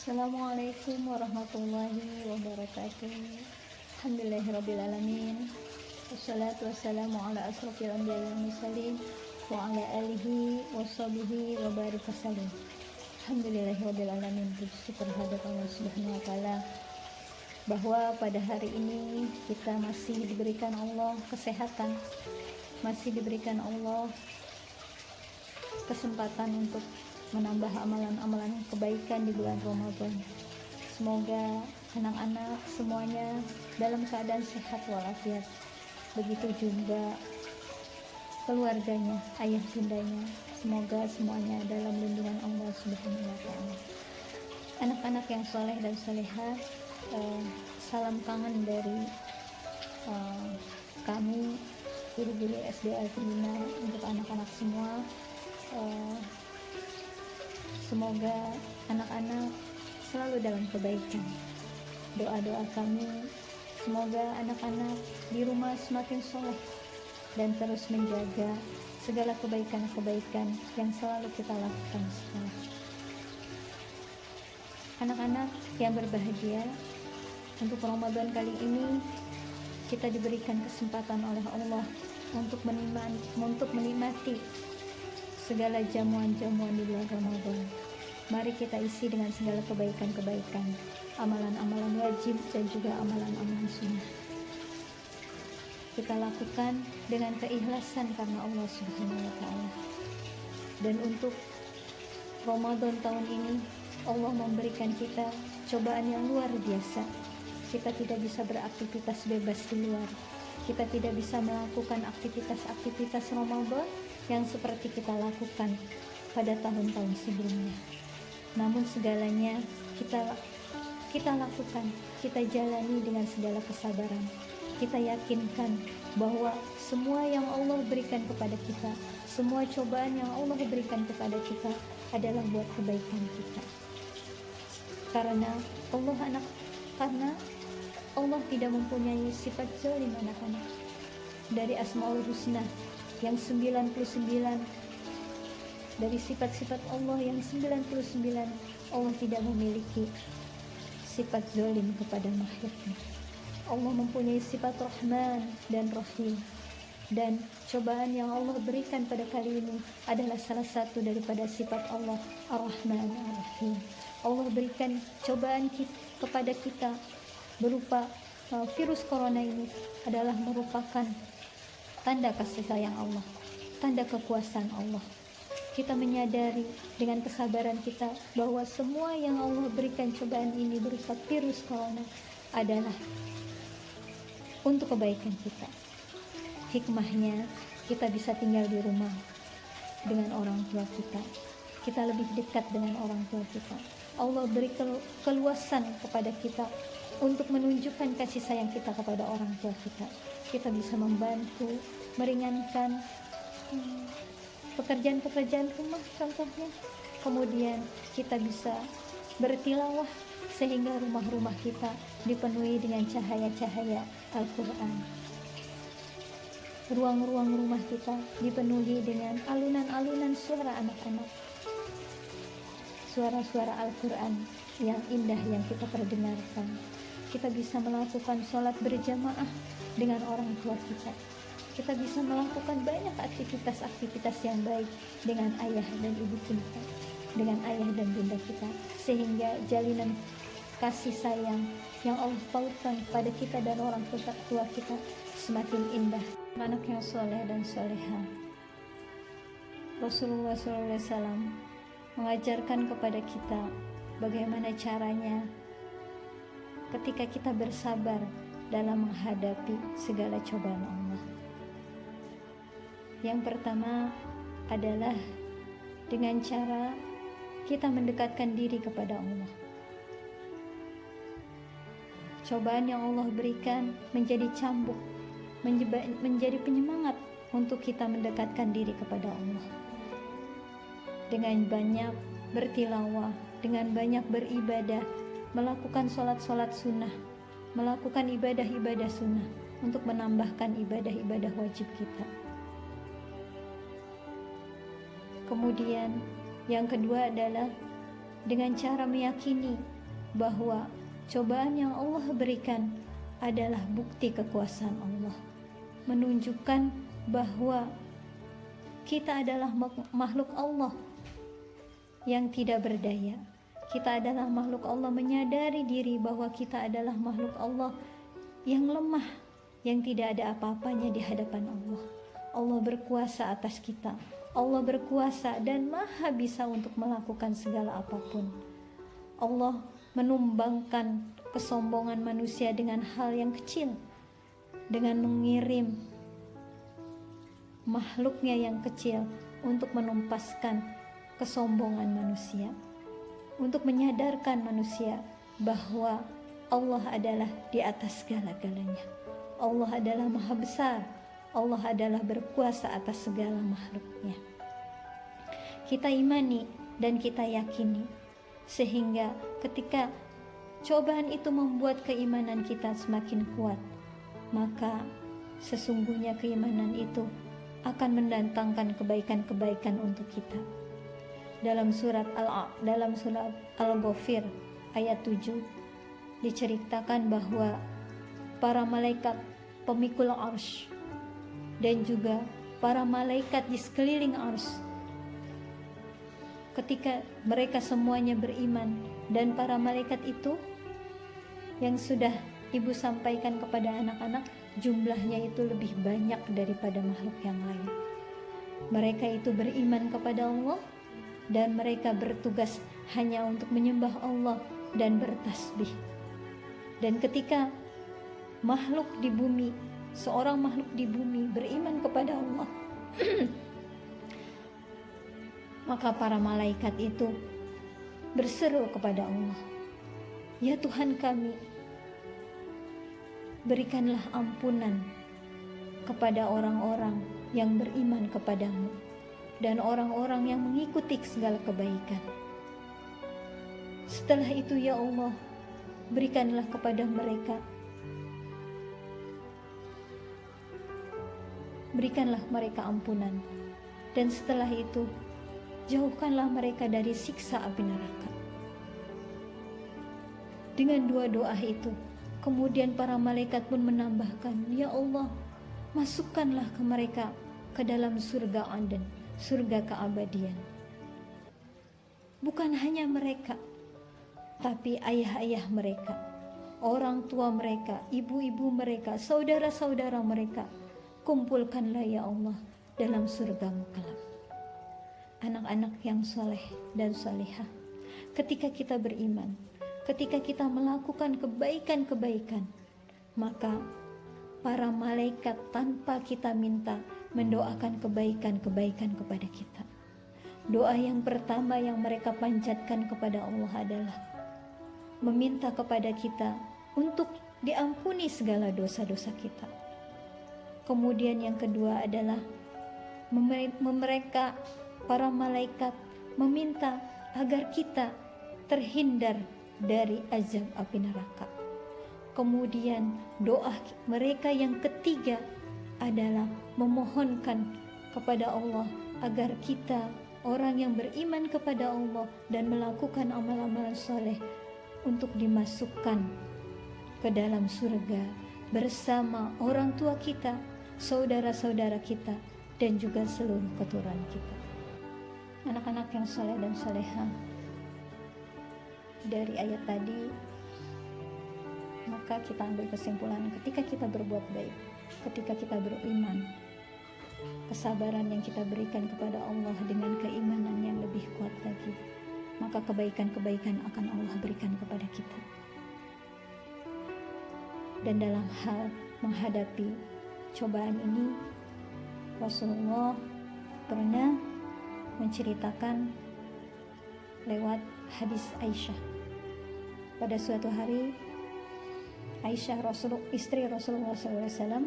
Assalamualaikum warahmatullahi wabarakatuh. Alhamdulillahirrabbilalamin. Wassalatu wassalamu ala asrofil anbiya'i wal mursalin wa ala alihi wa sahbihi wa barik wasallim. Alhamdulillahirrabbilalamin. Bersyukur kehadirat Allah Subhanahu wa taala bahwa pada hari ini kita masih diberikan Allah kesehatan, masih diberikan Allah kesempatan untuk menambah amalan-amalan kebaikan di bulan Ramadan. Semoga anak-anak semuanya dalam keadaan sehat walafiat. Begitu juga keluarganya, ayah bundanya. Semoga semuanya dalam lindungan Allah Subhanahu wa taala. Anak-anak yang soleh dan solehah, salam kangen dari kami guru-guru SD Al-Qur'an untuk anak-anak semua. Semoga anak-anak selalu dalam kebaikan. Doa-doa kami, semoga anak-anak di rumah semakin soleh dan terus menjaga segala kebaikan-kebaikan yang selalu kita lakukan sekarang. Anak-anak yang berbahagia, untuk Ramadan kali ini kita diberikan kesempatan oleh Allah untuk menikmati segala jamuan-jamuan di bulan Ramadan. Mari kita isi dengan segala kebaikan-kebaikan, amalan-amalan wajib dan juga amalan-amalan sunnah. Kita lakukan dengan keikhlasan karena Allah Subhanahu wa taala. Dan untuk Ramadan tahun ini, Allah memberikan kita cobaan yang luar biasa. Kita tidak bisa beraktivitas bebas di luar. Kita tidak bisa melakukan aktivitas-aktivitas Ramadan yang seperti kita lakukan pada tahun-tahun sebelumnya. Namun segalanya kita lakukan, kita jalani dengan segala kesabaran. Kita yakinkan bahwa semua yang Allah berikan kepada kita, semua cobaan yang Allah berikan kepada kita adalah buat kebaikan kita. Karena Allah tidak mempunyai sifat zalim anak-anak. Dari Asmaul Husna yang 99, dari sifat-sifat Allah yang 99, Allah tidak memiliki sifat zalim kepada makhluknya. Allah mempunyai sifat Rahman dan Rahim. Dan cobaan yang Allah berikan pada kali ini adalah salah satu daripada sifat Allah Ar-Rahman Ar-Rahim. Allah berikan cobaan kepada kita berupa virus corona ini adalah merupakan tanda kasih sayang Allah, tanda kekuasaan Allah. Kita menyadari dengan kesabaran kita bahwa semua yang Allah berikan cobaan ini berupa virus corona adalah untuk kebaikan kita. Hikmahnya, kita bisa tinggal di rumah dengan orang tua kita. Kita lebih dekat dengan orang tua kita. Allah beri keluasan kepada kita untuk menunjukkan kasih sayang kita kepada orang tua kita. Kita bisa membantu, meringankan pekerjaan-pekerjaan rumah contohnya. Kemudian kita bisa bertilawah sehingga rumah-rumah kita dipenuhi dengan cahaya-cahaya Al-Quran. Ruang-ruang rumah kita dipenuhi dengan alunan-alunan suara anak-anak, suara-suara Al-Quran yang indah yang kita perdengarkan. Kita bisa melakukan sholat berjamaah dengan orang tua kita. Kita bisa melakukan banyak aktivitas-aktivitas yang baik dengan ayah dan ibu kita, dengan ayah dan bunda kita, sehingga jalinan kasih sayang yang Allah pautkan pada kita dan orang tua kita semakin indah. Anak yang soleh dan soleha, Rasulullah SAW mengajarkan kepada kita bagaimana caranya ketika kita bersabar dalam menghadapi segala cobaan Allah. Yang pertama adalah dengan cara kita mendekatkan diri kepada Allah. Cobaan yang Allah berikan menjadi cambuk, menjadi penyemangat untuk kita mendekatkan diri kepada Allah. Dengan banyak bertilawah, dengan banyak beribadah, melakukan sholat-sholat sunnah, melakukan ibadah-ibadah sunnah untuk menambahkan ibadah-ibadah wajib kita. Kemudian yang kedua adalah dengan cara meyakini bahwa cobaan yang Allah berikan adalah bukti kekuasaan Allah, menunjukkan bahwa kita adalah makhluk Allah yang tidak berdaya. Kita adalah makhluk Allah, menyadari diri bahwa kita adalah makhluk Allah yang lemah, yang tidak ada apa-apanya di hadapan Allah. Allah berkuasa atas kita. Allah berkuasa dan maha bisa untuk melakukan segala apapun. Allah menumbangkan kesombongan manusia dengan hal yang kecil, dengan mengirim makhluknya yang kecil untuk menumpaskan kesombongan manusia, untuk menyadarkan manusia bahwa Allah adalah di atas segala-galanya. Allah adalah maha besar. Allah adalah berkuasa atas segala makhluknya. Kita imani dan kita yakini, sehingga ketika cobaan itu membuat keimanan kita semakin kuat, maka sesungguhnya keimanan itu akan mendatangkan kebaikan-kebaikan untuk kita. Dalam surat Al-Ghafir ayat 7 diceritakan bahwa para malaikat pemikul arsy dan juga para malaikat di sekeliling arsy, ketika mereka semuanya beriman, dan para malaikat itu yang sudah ibu sampaikan kepada anak-anak, jumlahnya itu lebih banyak daripada makhluk yang lain. Mereka itu beriman kepada Allah dan mereka bertugas hanya untuk menyembah Allah dan bertasbih. Dan ketika makhluk di bumi, seorang makhluk di bumi beriman kepada Allah, maka para malaikat itu berseru kepada Allah, "Ya Tuhan kami, berikanlah ampunan kepada orang-orang yang beriman kepadamu dan orang-orang yang mengikuti segala kebaikan. Setelah itu ya Allah, berikanlah kepada mereka, berikanlah mereka ampunan, dan setelah itu jauhkanlah mereka dari siksa api neraka." Dengan dua doa itu, kemudian para malaikat pun menambahkan, "Ya Allah, masukkanlah ke mereka ke dalam surga Aden, surga keabadian." Bukan hanya mereka, tapi ayah-ayah mereka, orang tua mereka, ibu-ibu mereka, saudara-saudara mereka, kumpulkanlah ya Allah dalam surga-Mu kelak. Anak-anak yang soleh dan solehah, ketika kita beriman, ketika kita melakukan kebaikan-kebaikan, maka para malaikat tanpa kita minta mendoakan kebaikan-kebaikan kepada kita. Doa yang pertama yang mereka panjatkan kepada Allah adalah meminta kepada kita untuk diampuni segala dosa-dosa kita. Kemudian yang kedua adalah mereka, para malaikat, meminta agar kita terhindar dari azab api neraka. Kemudian doa mereka yang ketiga adalah memohonkan kepada Allah agar kita, orang yang beriman kepada Allah dan melakukan amal-amal soleh, untuk dimasukkan ke dalam surga bersama orang tua kita, saudara-saudara kita, dan juga seluruh keturunan kita. Anak-anak yang soleh dan solehah, dari ayat tadi maka kita ambil kesimpulan, ketika kita berbuat baik, ketika kita beriman, kesabaran yang kita berikan kepada Allah dengan keimanan yang lebih kuat lagi, maka kebaikan-kebaikan akan Allah berikan kepada kita. Dan dalam hal menghadapi cobaan ini, Rasulullah pernah menceritakan lewat hadis Aisyah. Pada suatu hari, Aisyah, istri Rasulullah SAW,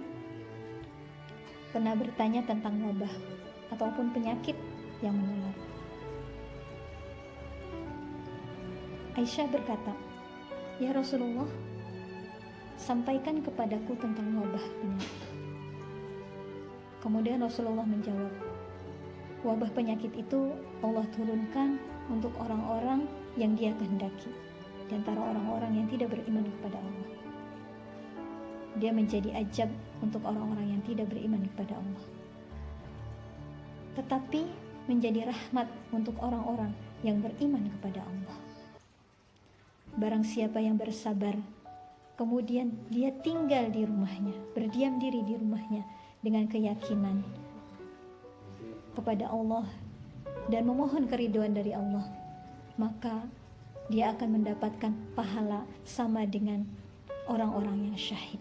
pernah bertanya tentang wabah ataupun penyakit yang menular. Aisyah berkata, "Ya Rasulullah, sampaikan kepadaku tentang wabah penyakit." Kemudian Rasulullah menjawab, "Wabah penyakit itu Allah turunkan untuk orang-orang yang Dia kehendaki. di antara orang-orang yang tidak beriman kepada Allah. Dia menjadi ajab untuk orang-orang yang tidak beriman kepada Allah, tetapi menjadi rahmat untuk orang-orang yang beriman kepada Allah. Barang siapa yang bersabar, kemudian dia tinggal di rumahnya, berdiam diri di rumahnya dengan keyakinan kepada Allah dan memohon keridhaan dari Allah, maka dia akan mendapatkan pahala sama dengan orang-orang yang syahid.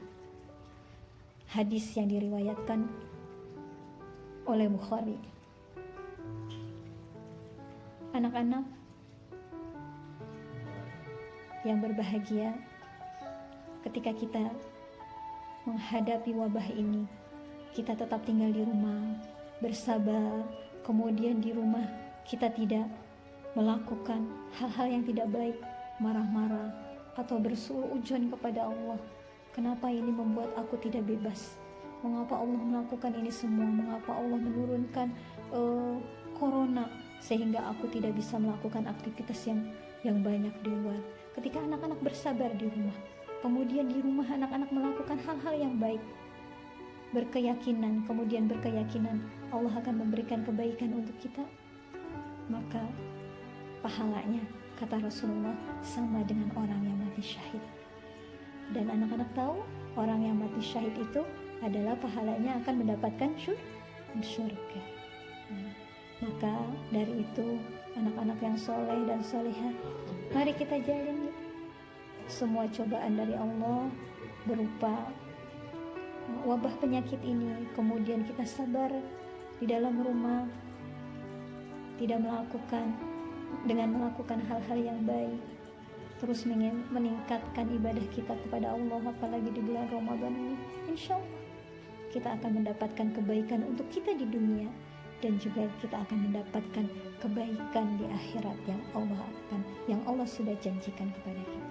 Hadis yang diriwayatkan oleh Bukhari. Anak-anak yang berbahagia, ketika kita menghadapi wabah ini, kita tetap tinggal di rumah, bersabar, kemudian di rumah kita tidak melakukan hal-hal yang tidak baik, marah-marah atau bersuudzon kepada Allah. Kenapa ini membuat aku tidak bebas? Mengapa Allah melakukan ini semua? Mengapa Allah menurunkan corona sehingga aku tidak bisa melakukan aktivitas yang banyak di luar? Ketika anak-anak bersabar di rumah, kemudian di rumah anak-anak melakukan hal-hal yang baik, kemudian berkeyakinan Allah akan memberikan kebaikan untuk kita, maka pahalanya, kata Rasulullah, sama dengan orang yang mati syahid. Dan anak-anak tahu, orang yang mati syahid itu adalah pahalanya akan mendapatkan surga. Maka dari itu, anak-anak yang soleh dan solehah, mari kita jalani semua cobaan dari Allah berupa wabah penyakit ini. Kemudian kita sabar di dalam rumah, tidak dengan melakukan hal-hal yang baik, terus meningkatkan ibadah kita kepada Allah, apalagi di bulan Ramadan ini. Insya Allah kita akan mendapatkan kebaikan untuk kita di dunia, dan juga kita akan mendapatkan kebaikan di akhirat yang Allah sudah janjikan kepada kita.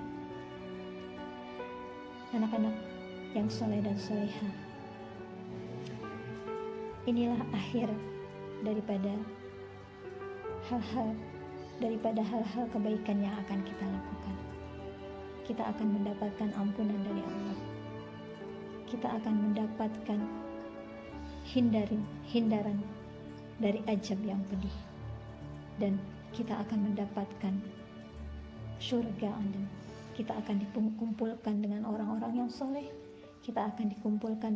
Anak-anak yang soleh dan solehah, inilah akhir daripada hal-hal kebaikan yang akan kita lakukan. Kita akan mendapatkan ampunan dari Allah. Kita akan mendapatkan hindaran dari ajab yang pedih, dan kita akan mendapatkan surga. Dan kita akan dikumpulkan dengan orang-orang yang soleh. Kita akan dikumpulkan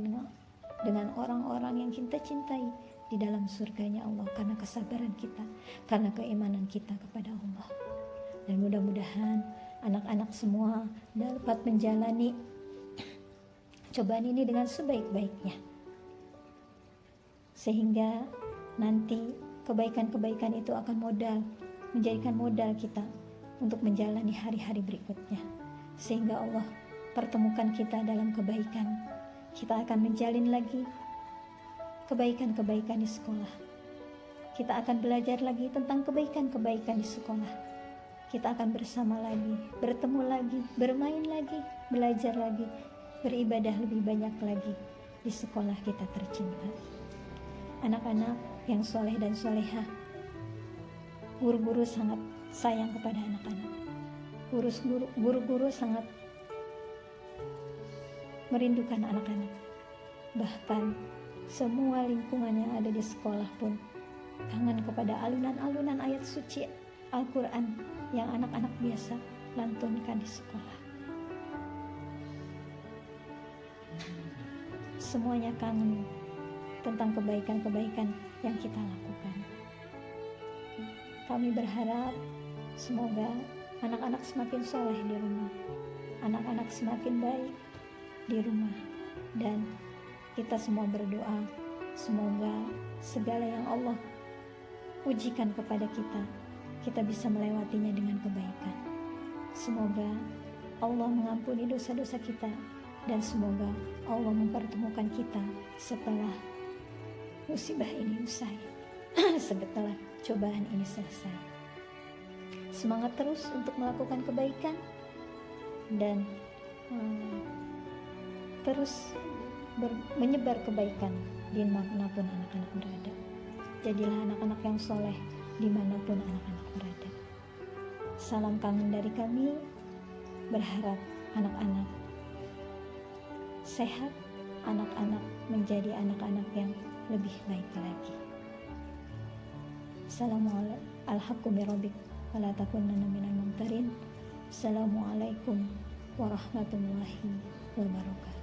dengan orang-orang yang kita cintai di dalam surganya Allah, karena kesabaran kita, karena keimanan kita kepada Allah. Dan mudah-mudahan anak-anak semua dapat menjalani cobaan ini dengan sebaik-baiknya, sehingga nanti kebaikan-kebaikan itu akan menjadikan modal kita untuk menjalani hari-hari berikutnya, sehingga Allah pertemukan kita dalam kebaikan. Kita akan menjalin lagi kebaikan-kebaikan di sekolah. Kita akan belajar lagi tentang kebaikan-kebaikan di sekolah. Kita akan bersama lagi, bertemu lagi, bermain lagi, belajar lagi, beribadah lebih banyak lagi di sekolah kita tercinta. Anak-anak yang soleh dan solehah, guru-guru sangat sayang kepada anak-anak. Guru-guru sangat merindukan anak-anak. Bahkan semua lingkungan yang ada di sekolah pun kangen kepada alunan-alunan ayat suci Al-Quran yang anak-anak biasa lantunkan di sekolah. Semuanya kangen tentang kebaikan-kebaikan yang kita lakukan. Kami berharap semoga anak-anak semakin soleh di rumah, anak-anak semakin baik di rumah, dan kita semua berdoa semoga segala yang Allah ujikan kepada kita bisa melewatinya dengan kebaikan. Semoga Allah mengampuni dosa-dosa kita, dan semoga Allah mempertemukan kita setelah musibah ini usai, setelah cobaan ini selesai. Semangat terus untuk melakukan kebaikan, dan terus menyebar kebaikan dimanapun anak-anak berada. Jadilah anak-anak yang soleh dimanapun anak-anak berada. Salam kangen dari kami. berharap anak-anak sehat, anak-anak menjadi anak-anak yang lebih baik lagi. Assalamualaikum warahmatullahi wabarakatuh.